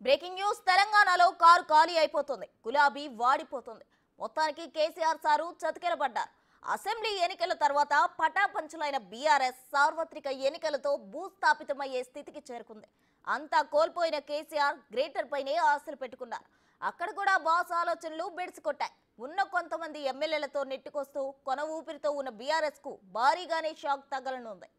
Breaking news తెలంగాణలో car ఖాళీ అయిపోతుంది. గులాబీ వాడిపోతుంది. మొత్తానికి కేసీఆర్ సారు చతికిలబడ్డారు. అసెంబ్లీ ఎన్నికల తర్వాత పటాపంచలైన బీఆర్ఎస్ సార్వత్రిక ఎన్నికలతో భూస్థాపితమయ్యే స్థితికి చేరుకుంది. అంతా కోల్పోయిన కేసీఆర్ గ్రేటర్ పైనే ఆశలు పెట్టుకున్నారు. అక్కడ కూడా బాస్ ఆలోచనలు బెడిసికొట్టాయి. ఉన్న కొంతమంది ఎమ్మెల్యేలతో నెట్టుకొస్తూ కొన ఊపిరితో ఉన్న బీఆర్ఎస్ కు భారీగానే షాక్ తగలనుంది.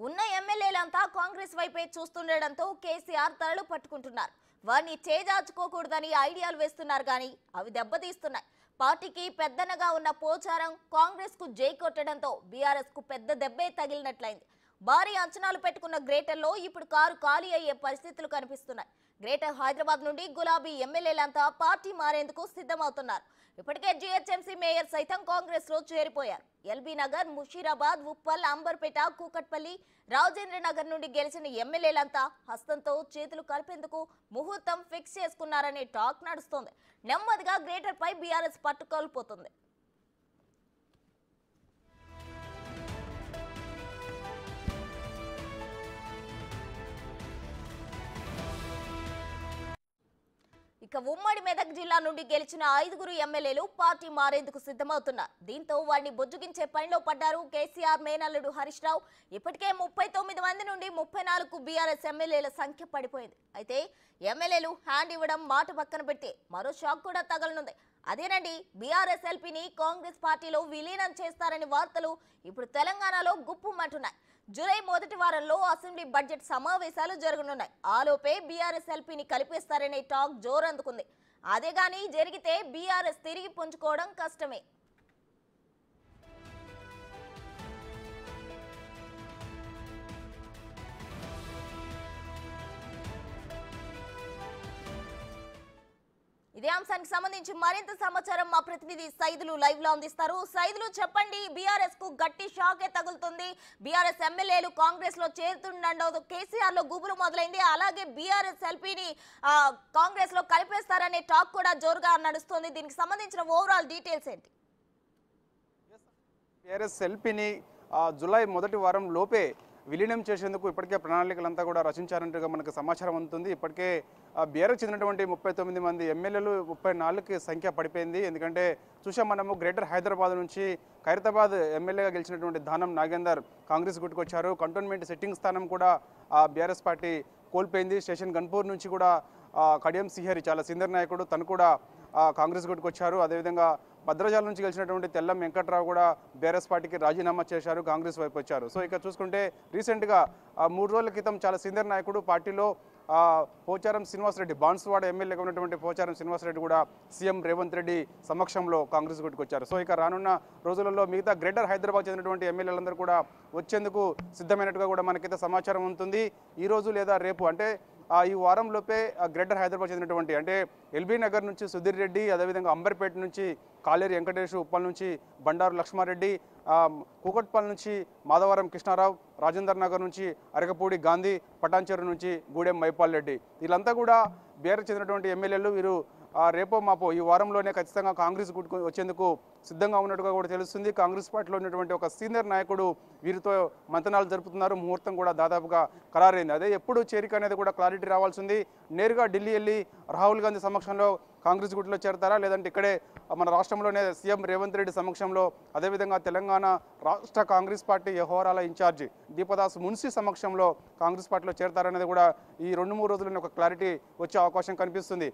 ఉన్న ఎమ్మెల్యేలంతా కాంగ్రెస్ వైపే చూస్తుండటంతో కేసీఆర్ తలలు పట్టుకుంటున్నారు. వారిని చేజార్చుకోకూడదని ఐడియాలు వేస్తున్నారు కానీ అవి దెబ్బతీస్తున్నాయి. పార్టీకి పెద్దనగా ఉన్న పోచారం కాంగ్రెస్ కు జై కొట్టడంతో బీఆర్ఎస్ కు పెద్ద దెబ్బే తగిలినట్లయింది. భారీ అంచనాలు పెట్టుకున్న గ్రేటర్లో ఇప్పుడు కారు ఖాళీ అయ్యే పరిస్థితులు కనిపిస్తున్నాయి. గ్రేటర్ హైదరాబాద్ నుండి గులాబీ ఎమ్మెల్యేలంతా పార్టీ మారేందుకు సిద్ధమవుతున్నారు. ఇప్పటికే జీహెచ్ఎంసీ మేయర్ సైతం కాంగ్రెస్ లో చేరిపోయారు. ఎల్బీ నగర్, ముషీరాబాద్, ఉప్పల్, అంబర్పేట, కూకట్పల్లి, రాజేంద్ర నగర్ నుండి గెలిచిన ఎమ్మెల్యేలంతా హస్తంతో చేతులు కలిపేందుకు ముహూర్తం ఫిక్స్ చేసుకున్నారనే టాక్ నడుస్తోంది. నెమ్మదిగా గ్రేటర్ పై బీఆర్ఎస్ పట్టుకోల్పోతుంది. ఇక ఉమ్మడి మెదక్ జిల్లా నుండి గెలిచిన 5 ఎమ్మెల్యేలు పార్టీ మారేందుకు సిద్ధమవుతున్నారు. దీంతో వారిని బుజ్జగించే పనిలో పడ్డారు కేసీఆర్ మేనల్లుడు హరీష్ రావు. ఇప్పటికే 39 మంది నుండి 34కు బీఆర్ఎస్ ఎమ్మెల్యేల సంఖ్య పడిపోయింది. అయితే ఎమ్మెల్యేలు హ్యాండ్ ఇవ్వడం మాట పక్కన పెడితే మరో షాక్ కూడా తగలనుంది. అదేనండి, బీఆర్ఎస్ ఎల్పీని కాంగ్రెస్ పార్టీలో విలీనం చేస్తారని వార్తలు ఇప్పుడు తెలంగాణలో గుప్పుమంటున్నాయి. జూలై మొదటి వారంలో అసెంబ్లీ బడ్జెట్ సమావేశాలు జరగనున్నాయి. ఆలోపే బీఆర్ఎస్ ఎల్పీని కలిపేస్తారనే టాక్ జోరందుకుంది. అదే గానీ జరిగితే బీఆర్ఎస్ తిరిగి పుంజుకోవడం కష్టమే. ఇదే అంశానికి సంబంధించి మరింత సమాచారం మా ప్రతినిధి సైదులు లైవ్ లో అందిస్తారు. సైదులు, చెప్పండి, బీఆర్ఎస్ కు గట్టి షాకే తగులుతుంది. బీఆర్ఎస్ ఎమ్మెల్యేలు కాంగ్రెస్ లో చేరుతుండో కేసీఆర్ లో గుబులు మొదలైంది. అలాగే బీఆర్ఎస్ ఎల్పీని కాంగ్రెస్ లో కలిపేస్తారనే టాక్ కూడా జోరుగా నడుస్తుంది. దీనికి సంబంధించిన ఓవరాల్ డీటెయిల్స్ ఏంటి? బీఆర్ఎస్ ఎల్పీని జూలై మొదటి వారం లోపే విలీనం చేసేందుకు ఇప్పటికే ప్రణాళికలంతా కూడా రచించారంటగా మనకు సమాచారం అందుతుంది. ఇప్పటికే బీఆర్ఎస్ చెందినటువంటి 39 మంది ఎమ్మెల్యేలు 34కి సంఖ్య పడిపోయింది. ఎందుకంటే చూసాం మనము గ్రేటర్ హైదరాబాద్ నుంచి ఖైరతాబాద్ ఎమ్మెల్యేగా గెలిచినటువంటి దానం నాగేందర్ కాంగ్రెస్ గుట్టుకొచ్చారు. కంటోన్మెంట్ సిట్టింగ్ స్థానం కూడా బీఆర్ఎస్ పార్టీ కోల్పోయింది. స్టేషన్ గన్పూర్ నుంచి కూడా కడియం సిహరి చాలా సీనియర్ నాయకుడు, తను కూడా కాంగ్రెస్ గుట్టుకొచ్చారు. అదేవిధంగా భద్రాచలం నుంచి గెలిచినటువంటి తెల్లం వెంకట్రావు కూడా బీఆర్ఎస్ పార్టీకి రాజీనామా చేశారు, కాంగ్రెస్ వైపు వచ్చారు. సో ఇక చూసుకుంటే రీసెంట్గా 3 రోజుల క్రితం చాలా సీనియర్ నాయకుడు పార్టీలో పోచారం శ్రీనివాసరెడ్డి, బాన్సువాడ ఎమ్మెల్యేగా ఉన్నటువంటి పోచారం శ్రీనివాసరెడ్డి కూడా సీఎం రేవంత్ రెడ్డి సమక్షంలో కాంగ్రెస్ గుట్టుకొచ్చారు. సో ఇక రానున్న రోజులలో మిగతా గ్రేటర్ హైదరాబాద్ చెందినటువంటి ఎమ్మెల్యేలందరూ కూడా వచ్చేందుకు సిద్ధమైనట్టుగా కూడా మనకైతే సమాచారం ఉంటుంది. ఈరోజు లేదా రేపు అంటే ఈ వారంలోపే గ్రేటర్ హైదరాబాద్ చెందినటువంటి అంటే ఎల్బీ నగర్ నుంచి సుధీర్ రెడ్డి, అదేవిధంగా అంబర్పేట నుంచి కాలేరి వెంకటేష్, ఉప్పల్ నుంచి బండారు లక్ష్మారెడ్డి, కూకట్పల్లి నుంచి మాధవరం కృష్ణారావు, రాజేందర్ నగర్ నుంచి అరకపూడి గాంధీ, పటాన్చెరు నుంచి గూడెం మైపాల్ రెడ్డి, వీళ్ళంతా కూడా బీఆర్ఎస్ చెందినటువంటి ఎమ్మెల్యేలు. వీరు రేపో మాపో ఈ వారంలోనే ఖచ్చితంగా కాంగ్రెస్ గుట్టుకు వచ్చేందుకు సిద్ధంగా ఉన్నట్టుగా కూడా తెలుస్తుంది. కాంగ్రెస్ పార్టీలో ఉన్నటువంటి ఒక సీనియర్ నాయకుడు వీరితో మంతనాలు జరుపుతున్నారు. ముహూర్తం కూడా దాదాపుగా ఖరారైంది. అదే ఎప్పుడు చేరిక అనేది కూడా క్లారిటీ రావాల్సింది. నేరుగా ఢిల్లీ వెళ్ళి రాహుల్ గాంధీ సమక్షంలో కాంగ్రెస్ గుట్టులో చేరతారా, లేదంటే ఇక్కడే మన రాష్ట్రంలోనే సీఎం రేవంత్ రెడ్డి సమక్షంలో, అదేవిధంగా తెలంగాణ రాష్ట్ర కాంగ్రెస్ పార్టీ వ్యవహారాల ఇన్ఛార్జి దీపదాస్ మున్షి సమక్షంలో కాంగ్రెస్ పార్టీలో చేరతారనేది కూడా ఈ 2-3 రోజుల్లోనే ఒక క్లారిటీ వచ్చే అవకాశం కనిపిస్తుంది.